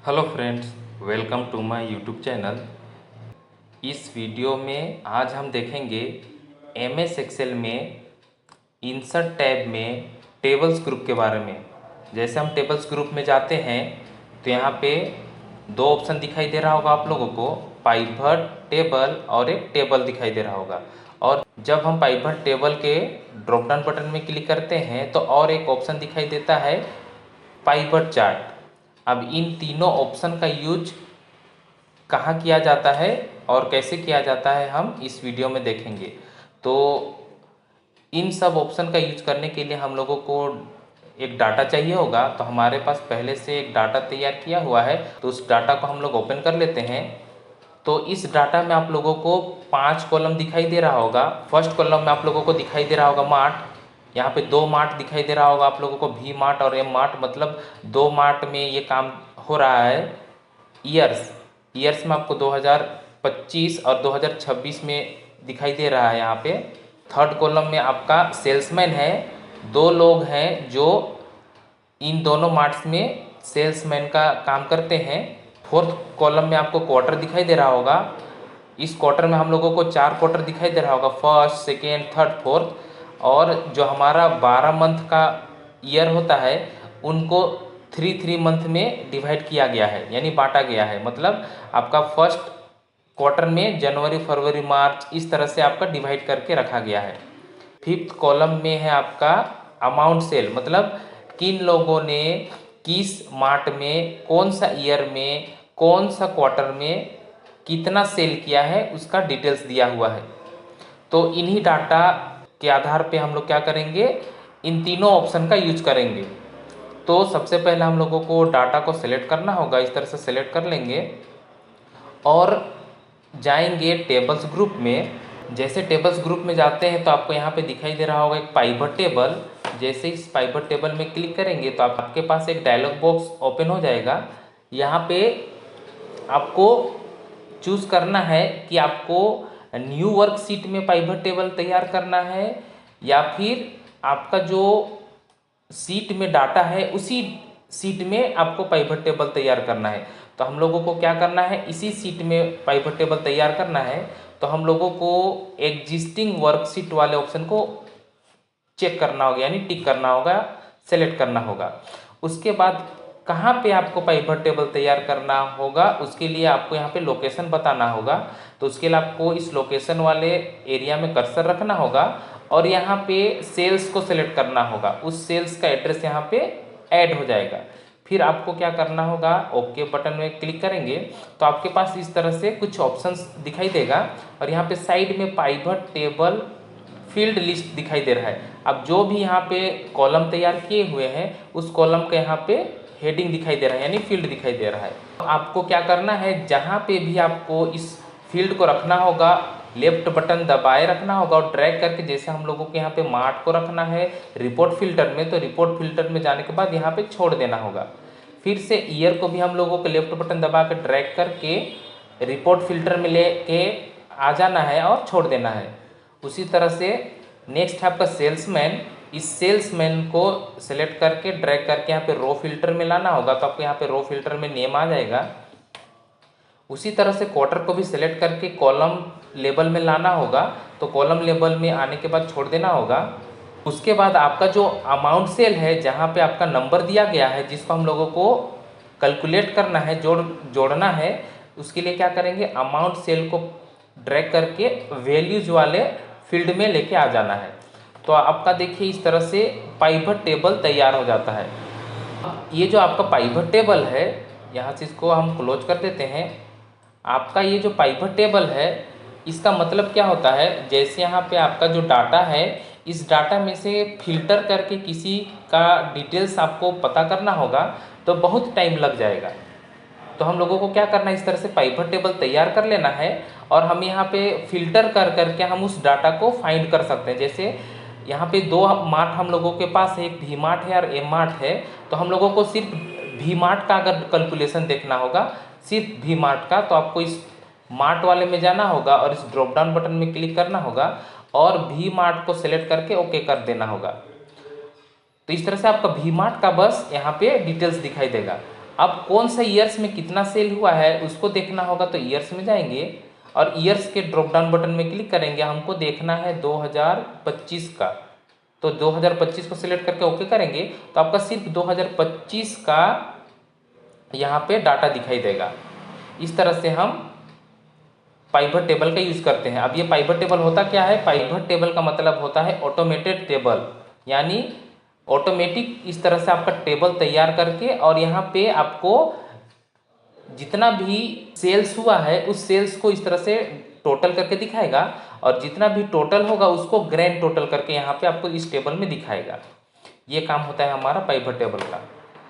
Hello friends, welcome to my YouTube channel. इस video में आज हम देखेंगे एमएस एक्सेल में इंसर्ट टैब में टेबल्स ग्रुप के बारे में। जैसे हम टेबल्स ग्रुप में जाते हैं तो यहाँ पे दो ऑप्शन दिखाई दे रहा होगा आप लोगों को, पाइवट टेबल और एक टेबल दिखाई दे रहा होगा। और जब हम पाइवट टेबल के ड्रॉप डाउन बटन में क्लिक करते हैं तो और एक ऑप्शन दिखाई देता है पाइवट चार्ट। अब इन तीनों ऑप्शन का यूज कहाँ किया जाता है और कैसे किया जाता है हम इस वीडियो में देखेंगे। तो इन सब ऑप्शन का यूज करने के लिए हम लोगों को एक डाटा चाहिए होगा। तो हमारे पास पहले से एक डाटा तैयार किया हुआ है, तो उस डाटा को हम लोग ओपन कर लेते हैं। तो इस डाटा में आप लोगों को 5 कॉलम दिखाई दे रहा होगा। फर्स्ट कॉलम में आप लोगों को दिखाई दे रहा होगा मार्ट। यहाँ पे 2 मार्ट दिखाई दे रहा होगा आप लोगों को, वी मार्ट और एम मार्ट, मतलब 2 मार्ट में ये काम हो रहा है। ईयर्स में आपको 2025 और 2026 में दिखाई दे रहा है यहाँ पे। थर्ड कॉलम में आपका सेल्समैन है, 2 लोग हैं जो इन दोनों मार्ट्स में सेल्समैन का काम करते हैं। फोर्थ कॉलम में आपको क्वार्टर दिखाई दे रहा होगा। इस क्वार्टर में हम लोगों को 4 क्वार्टर दिखाई दे रहा होगा, फर्स्ट, सेकेंड, थर्ड, फोर्थ। और जो हमारा 12 मंथ का ईयर होता है उनको 3 मंथ में डिवाइड किया गया है, यानी बांटा गया है। मतलब आपका फर्स्ट क्वार्टर में जनवरी, फरवरी, मार्च, इस तरह से आपका डिवाइड करके रखा गया है। फिफ्थ कॉलम में है आपका अमाउंट सेल, मतलब किन लोगों ने किस मार्ट में, कौन सा ईयर में, कौन सा क्वार्टर में कितना सेल किया है उसका डिटेल्स दिया हुआ है। तो इन्हीं डाटा के आधार पे हम लोग क्या करेंगे, इन तीनों ऑप्शन का यूज करेंगे। तो सबसे पहले हम लोगों को डाटा को सिलेक्ट करना होगा। इस तरह से सिलेक्ट कर लेंगे और जाएंगे टेबल्स ग्रुप में। जैसे टेबल्स ग्रुप में जाते हैं तो आपको यहाँ पे दिखाई दे रहा होगा एक पाइवट टेबल। जैसे इस पाइवट टेबल में क्लिक करेंगे तो आपके पास एक डायलॉग बॉक्स ओपन हो जाएगा। यहाँ पे आपको चूज़ करना है कि आपको न्यू वर्कशीट में पाइवट टेबल तैयार करना है या फिर आपका जो सीट में डाटा है उसी सीट में आपको पाइवट टेबल तैयार करना है। तो हम लोगों को क्या करना है, इसी सीट में पाइवट टेबल तैयार करना है। तो हम लोगों को एग्जिस्टिंग वर्कशीट वाले ऑप्शन को चेक करना होगा, यानी टिक करना होगा, सेलेक्ट करना होगा। उसके बाद कहाँ पे आपको पाइवट टेबल तैयार करना होगा उसके लिए आपको यहाँ पे लोकेशन बताना होगा। तो उसके लिए आपको इस लोकेशन वाले एरिया में कर्सर रखना होगा और यहाँ पे सेल्स को सिलेक्ट करना होगा। उस सेल्स का एड्रेस यहाँ पे ऐड हो जाएगा। फिर आपको क्या करना होगा, ओके बटन में क्लिक करेंगे तो आपके पास इस तरह से कुछ ऑप्शंस दिखाई देगा और यहाँ पे साइड में पाइवट टेबल फील्ड लिस्ट दिखाई दे रहा है। अब जो भी यहाँ पे कॉलम तैयार किए हुए हैं उस कॉलम के यहाँ पे हेडिंग दिखाई दे रहा है, यानी फील्ड दिखाई दे रहा है। तो आपको क्या करना है, जहाँ पे भी आपको इस फील्ड को रखना होगा लेफ्ट बटन दबाए रखना होगा और ड्रैग करके, जैसे हम लोगों को यहाँ पे मार्ट को रखना है रिपोर्ट फिल्टर में, तो रिपोर्ट फिल्टर में जाने के बाद यहाँ पे छोड़ देना होगा। फिर से ईयर को भी हम लोगों को लेफ्ट बटन दबा के ड्रैग करके रिपोर्ट फिल्टर में ले के आ जाना है और छोड़ देना है। उसी तरह से नेक्स्ट है आपका सेल्समैन। इस सेल्समैन को सिलेक्ट करके ड्रैग करके यहाँ पे रो फिल्टर में लाना होगा, तो आपको यहाँ पे रो फिल्टर में नेम आ जाएगा। उसी तरह से क्वार्टर को भी सिलेक्ट करके कॉलम लेबल में लाना होगा, तो कॉलम लेबल में आने के बाद छोड़ देना होगा। उसके बाद आपका जो अमाउंट सेल है, जहाँ पे आपका नंबर दिया गया है जिसको हम लोगों को कैलकुलेट करना है, जोड़ना है, उसके लिए क्या करेंगे, अमाउंट सेल को ड्रैग करके वैल्यूज वाले फील्ड में लेके आ जाना है। तो आपका देखिए इस तरह से पाइवट टेबल तैयार हो जाता है। ये जो आपका पाइवट टेबल है, यहाँ से इसको हम क्लोज कर देते हैं। आपका ये जो पाइवट टेबल है इसका मतलब क्या होता है, जैसे यहाँ पे आपका जो डाटा है इस डाटा में से फिल्टर करके किसी का डिटेल्स आपको पता करना होगा तो बहुत टाइम लग जाएगा। तो हम लोगों को क्या करना है, इस तरह से पाइवट टेबल तैयार कर लेना है और हम यहाँ पे फिल्टर कर करके हम उस डाटा को फाइंड कर सकते हैं। जैसे यहाँ पे 2 मार्ट हम लोगों के पास है, एक वी मार्ट है और एम मार्ट है। तो हम लोगों को सिर्फ वी मार्ट का अगर कैलकुलेशन देखना होगा, सिर्फ वी मार्ट का, तो आपको इस मार्ट वाले में जाना होगा और इस ड्रॉप डाउन बटन में क्लिक करना होगा और वी मार्ट को सिलेक्ट करके ओके कर देना होगा। तो इस तरह से आपका वी मार्ट का बस यहाँ पे डिटेल्स दिखाई देगा। अब कौन सा ईयर्स में कितना सेल हुआ है उसको देखना होगा, तो ईयर्स में जाएंगे और ईयर्स के ड्रॉप डाउन बटन में क्लिक करेंगे। हमको देखना है 2025 का, तो 2025 को सिलेक्ट करके ओके करेंगे तो आपका सिर्फ 2025 का यहाँ पे डाटा दिखाई देगा। इस तरह से हम पाइवट टेबल का यूज़ करते हैं। अब ये पाइवट टेबल होता क्या है? पाइवट टेबल का मतलब होता है ऑटोमेटेड टेबल, यानी ऑटोमेटिक इस तरह से आपका टेबल तैयार करके और यहाँ पे आपको जितना भी सेल्स हुआ है उस सेल्स को इस तरह से टोटल करके दिखाएगा और जितना भी टोटल होगा उसको ग्रैंड टोटल करके यहाँ पे आपको इस टेबल में दिखाएगा। ये काम होता है हमारा पाइवट टेबल का।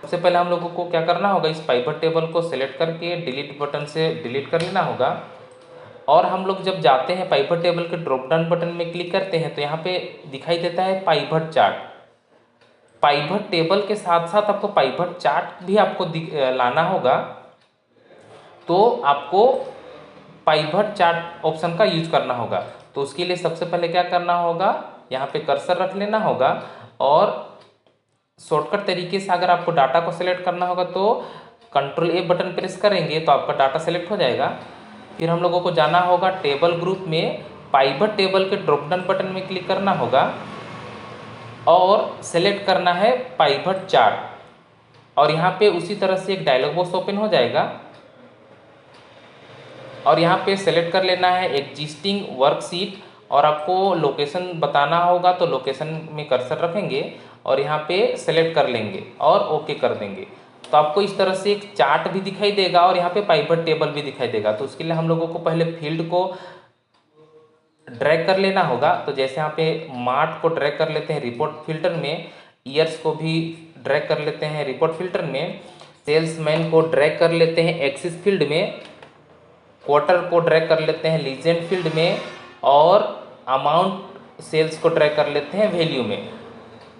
सबसे पहले हम लोगों को क्या करना होगा, इस पाइवट टेबल को सिलेक्ट करके डिलीट बटन से डिलीट कर लेना होगा। और हम लोग जब जाते हैं पाइवट टेबल के ड्रॉप डाउन बटन में क्लिक करते हैं तो यहाँ पे दिखाई देता है पाइवट चार्ट। पाइवट टेबल के साथ साथ आपको पाइवट चार्ट भी आपको लाना होगा, तो आपको पाइवट चार्ट ऑप्शन का यूज करना होगा। तो उसके लिए सबसे पहले क्या करना होगा, यहाँ पे कर्सर रख लेना होगा और शॉर्टकट तरीके से अगर आपको डाटा को सिलेक्ट करना होगा तो कंट्रोल ए बटन प्रेस करेंगे तो आपका डाटा सेलेक्ट हो जाएगा। फिर हम लोगों को जाना होगा टेबल ग्रुप में, पाइवट टेबल के ड्रॉप डाउन बटन में क्लिक करना होगा और सेलेक्ट करना है पाइवट चार्ट। और यहाँ पे उसी तरह से एक डायलॉग बॉक्स ओपन हो जाएगा और यहाँ पे सेलेक्ट कर लेना है एग्जिस्टिंग वर्कशीट और आपको लोकेशन बताना होगा, तो लोकेशन में कर्सर रखेंगे और यहाँ पे सेलेक्ट कर लेंगे और ओके कर देंगे। तो आपको इस तरह से एक चार्ट भी दिखाई देगा और यहाँ पे पाइवट टेबल भी दिखाई देगा। तो उसके लिए हम लोगों को पहले फील्ड को ड्रैग कर लेना होगा। तो जैसे यहाँ पे मार्ट को ड्रैग कर लेते हैं रिपोर्ट फिल्टर में, ईयर्स को भी ड्रैग कर लेते हैं रिपोर्ट फिल्टर में, सेल्समैन को ड्रैग कर लेते हैं एक्सिस फील्ड में, क्वार्टर को ड्रैग कर लेते हैं लीजेंड फील्ड में और अमाउंट सेल्स को ड्रैग कर लेते हैं वैल्यू में।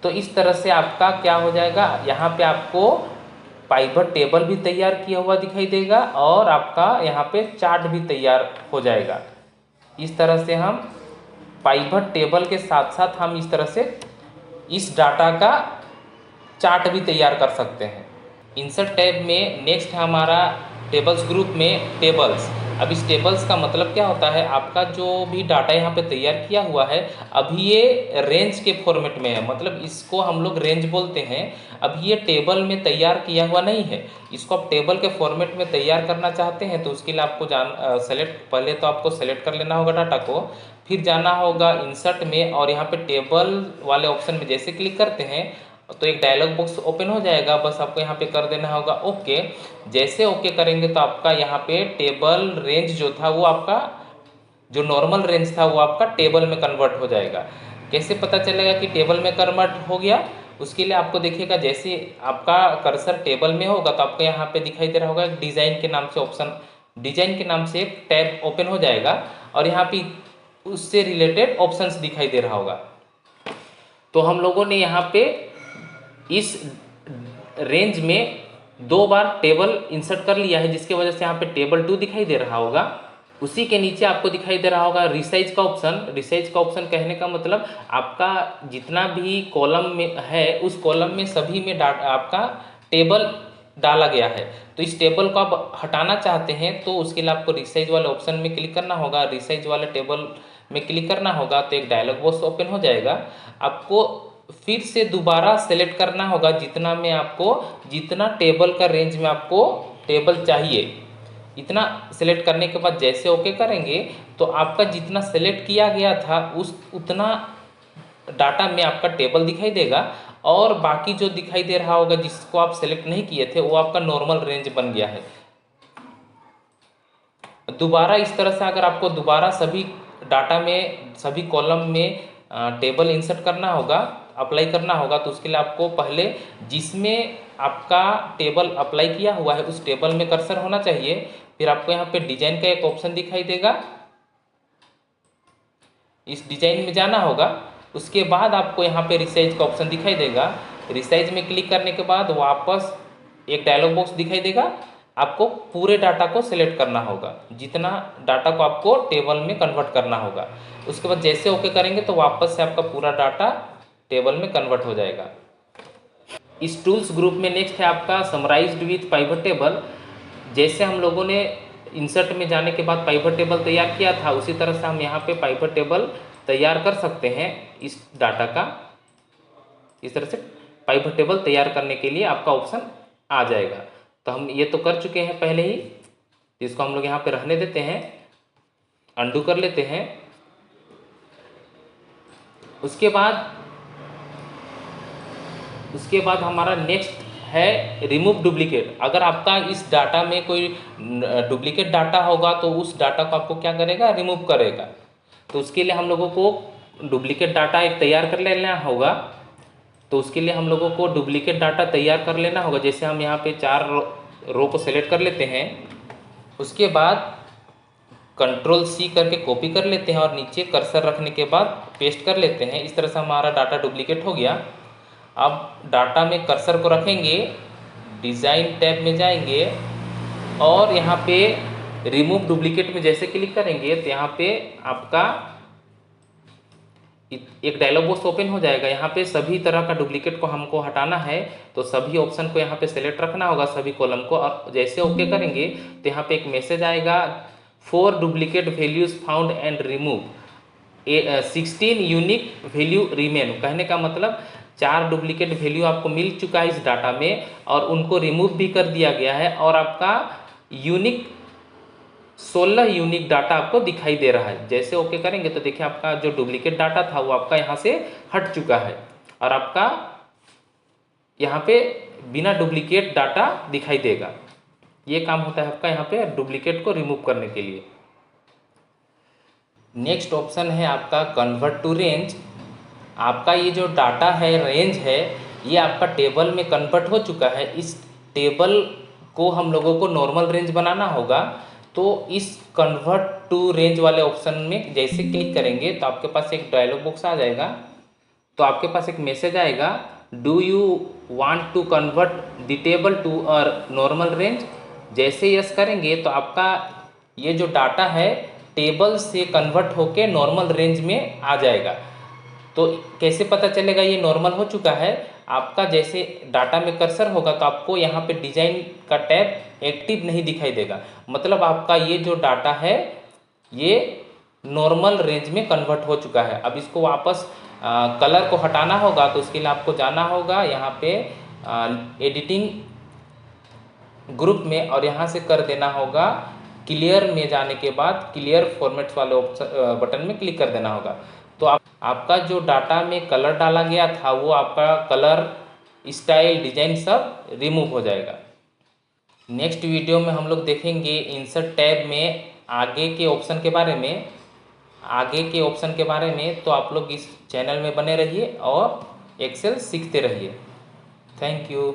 तो इस तरह से आपका क्या हो जाएगा, यहाँ पे आपको पाइवट टेबल भी तैयार किया हुआ दिखाई देगा और आपका यहाँ पे चार्ट भी तैयार हो जाएगा। इस तरह से हम पाइवट टेबल के साथ साथ हम इस तरह से इस डाटा का चार्ट भी तैयार कर सकते हैं। इंसर्ट टैब में नेक्स्ट हमारा टेबल्स ग्रुप में टेबल्स। अब इस टेबल्स का मतलब क्या होता है, आपका जो भी डाटा यहाँ पे तैयार किया हुआ है अभी ये रेंज के फॉर्मेट में है, मतलब इसको हम लोग रेंज बोलते हैं। अभी ये टेबल में तैयार किया हुआ नहीं है, इसको आप टेबल के फॉर्मेट में तैयार करना चाहते हैं तो उसके लिए आपको पहले तो आपको सेलेक्ट कर लेना होगा डाटा को, फिर जाना होगा इंसर्ट में और यहाँ पे टेबल वाले ऑप्शन में जैसे क्लिक करते हैं तो एक डायलॉग बॉक्स ओपन हो जाएगा। बस आपको यहाँ पे कर देना होगा ओके। जैसे ओके करेंगे तो आपका यहाँ पे टेबल रेंज जो था वो आपका जो नॉर्मल रेंज था वो आपका टेबल में कन्वर्ट हो जाएगा। कैसे पता चलेगा कि टेबल में कन्वर्ट हो गया, उसके लिए आपको देखिएगा जैसे आपका कर्सर टेबल में होगा तो आपको यहाँ पे दिखाई दे रहा होगा डिज़ाइन के नाम से ऑप्शन, डिज़ाइन के नाम से एक टैब ओपन हो जाएगा और यहाँ पे उससे रिलेटेड ऑप्शंस दिखाई दे रहा होगा। तो हम लोगों ने यहाँ पे इस रेंज में 2 बार टेबल इंसर्ट कर लिया है, जिसकी वजह से यहाँ पे टेबल 2 दिखाई दे रहा होगा। उसी के नीचे आपको दिखाई दे रहा होगा रिसाइज का ऑप्शन। रिसाइज का ऑप्शन कहने का मतलब आपका जितना भी कॉलम में है उस कॉलम में सभी में डाटा आपका टेबल डाला गया है, तो इस टेबल को आप हटाना चाहते हैं तो उसके लिए आपको रिसाइज वाले ऑप्शन में क्लिक करना होगा, रिसाइज वाले टेबल में क्लिक करना होगा तो एक डायलॉग बॉक्स ओपन हो जाएगा। आपको फिर से दोबारा सेलेक्ट करना होगा जितना में आपको जितना टेबल का रेंज में आपको टेबल चाहिए, इतना सेलेक्ट करने के बाद जैसे ओके करेंगे तो आपका जितना सेलेक्ट किया गया था उस उतना डाटा में आपका टेबल दिखाई देगा और बाकी जो दिखाई दे रहा होगा जिसको आप सेलेक्ट नहीं किए थे वो आपका नॉर्मल रेंज बन गया है। दोबारा इस तरह से अगर आपको दोबारा सभी डाटा में सभी कॉलम में टेबल इंसर्ट करना होगा, अप्लाई करना होगा, तो उसके लिए आपको पहले जिसमें आपका टेबल अप्लाई किया हुआ है उस टेबल में कर्सर होना चाहिए। फिर आपको यहाँ पे डिजाइन का एक ऑप्शन दिखाई देगा, इस डिजाइन में जाना होगा। उसके बाद आपको यहाँ पे रिसाइज का ऑप्शन दिखाई देगा, रिसाइज में क्लिक करने के बाद वापस एक डायलॉग बॉक्स दिखाई देगा। आपको पूरे डाटा को सिलेक्ट करना होगा, जितना डाटा को आपको टेबल में कन्वर्ट करना होगा। उसके बाद जैसे ओके करेंगे तो वापस से आपका पूरा डाटा टेबल में कन्वर्ट हो जाएगा। इस टूल्स ग्रुप में नेक्स्ट है आपका समराइज्ड विथ पाइवट टेबल। जैसे हम लोगों ने इंसर्ट में जाने के बाद पाइवट टेबल तैयार किया था, उसी तरह से हम यहाँ पे पाइवट टेबल तैयार कर सकते हैं इस डाटा का। इस तरह से पाइवट टेबल तैयार करने के लिए आपका ऑप्शन आ जाएगा। तो हम ये तो कर चुके हैं पहले ही, इसको हम लोग यहाँ पे रहने देते हैं, अंडू कर लेते हैं। उसके बाद हमारा नेक्स्ट है रिमूव डुप्लीकेट। अगर आपका इस डाटा में कोई डुप्लीकेट डाटा होगा तो उस डाटा को आपको क्या करेगा, रिमूव करेगा। तो उसके लिए हम लोगों को डुप्लीकेट डाटा एक तैयार कर लेना होगा। तो उसके लिए हम लोगों को डुप्लीकेट डाटा तैयार कर लेना होगा। जैसे हम यहाँ पे 4 रो को सेलेक्ट कर लेते हैं, उसके बाद Ctrl+C करके कॉपी कर लेते हैं और नीचे कर्सर रखने के बाद पेस्ट कर लेते हैं। इस तरह से हमारा डाटा डुप्लीकेट हो गया। अब डाटा में कर्सर को रखेंगे, डिज़ाइन टैब में जाएंगे और यहाँ पे रिमूव डुप्लीकेट में जैसे क्लिक करेंगे तो यहाँ पे आपका एक डायलॉग बॉक्स ओपन हो जाएगा। यहाँ पे सभी तरह का डुप्लीकेट को हमको हटाना है, तो सभी ऑप्शन को यहाँ पे सेलेक्ट रखना होगा, सभी कॉलम को। और जैसे ओके करेंगे तो यहाँ पे एक मैसेज आएगा, 4 duplicate values found and remove, 16 unique value remain. कहने का मतलब 4 डुप्लीकेट वैल्यू आपको मिल चुका है इस डाटा में और उनको रिमूव भी कर दिया गया है और आपका यूनिक 16 यूनिक डाटा आपको दिखाई दे रहा है। जैसे ओके करेंगे तो देखिए आपका जो डुप्लीकेट डाटा था वो आपका यहाँ से हट चुका है और आपका यहाँ पे बिना डुप्लीकेट डाटा दिखाई देगा। ये काम होता है आपका यहाँ पे डुप्लीकेट को रिमूव करने के लिए। नेक्स्ट ऑप्शन है आपका कन्वर्ट टू रेंज। आपका ये जो डाटा है, रेंज है, ये आपका टेबल में कन्वर्ट हो चुका है। इस टेबल को हम लोगों को नॉर्मल रेंज बनाना होगा। तो इस कन्वर्ट टू रेंज वाले ऑप्शन में जैसे क्लिक करेंगे तो आपके पास एक डायलॉग बॉक्स आ जाएगा। तो आपके पास एक मैसेज आएगा, do you want to convert the table to a normal range. जैसे यस करेंगे तो आपका ये जो डाटा है टेबल से कन्वर्ट होके नॉर्मल रेंज में आ जाएगा। तो कैसे पता चलेगा ये नॉर्मल हो चुका है? आपका जैसे डाटा में कर्सर होगा तो आपको यहाँ पे डिजाइन का टैब एक्टिव नहीं दिखाई देगा, मतलब आपका ये जो डाटा है ये नॉर्मल रेंज में कन्वर्ट हो चुका है। अब इसको वापस कलर को हटाना होगा तो उसके लिए आपको जाना होगा यहाँ पे एडिटिंग ग्रुप में और यहाँ से कर देना होगा क्लियर में। जाने के बाद क्लियर फॉर्मेट्स वाले बटन में क्लिक कर देना होगा। तो आपका जो डाटा में कलर डाला गया था वो आपका कलर, स्टाइल, डिजाइन सब रिमूव हो जाएगा। नेक्स्ट वीडियो में हम लोग देखेंगे इंसर्ट टैब में आगे के ऑप्शन के बारे में। तो आप लोग इस चैनल में बने रहिए और एक्सेल सीखते रहिए। Thank you.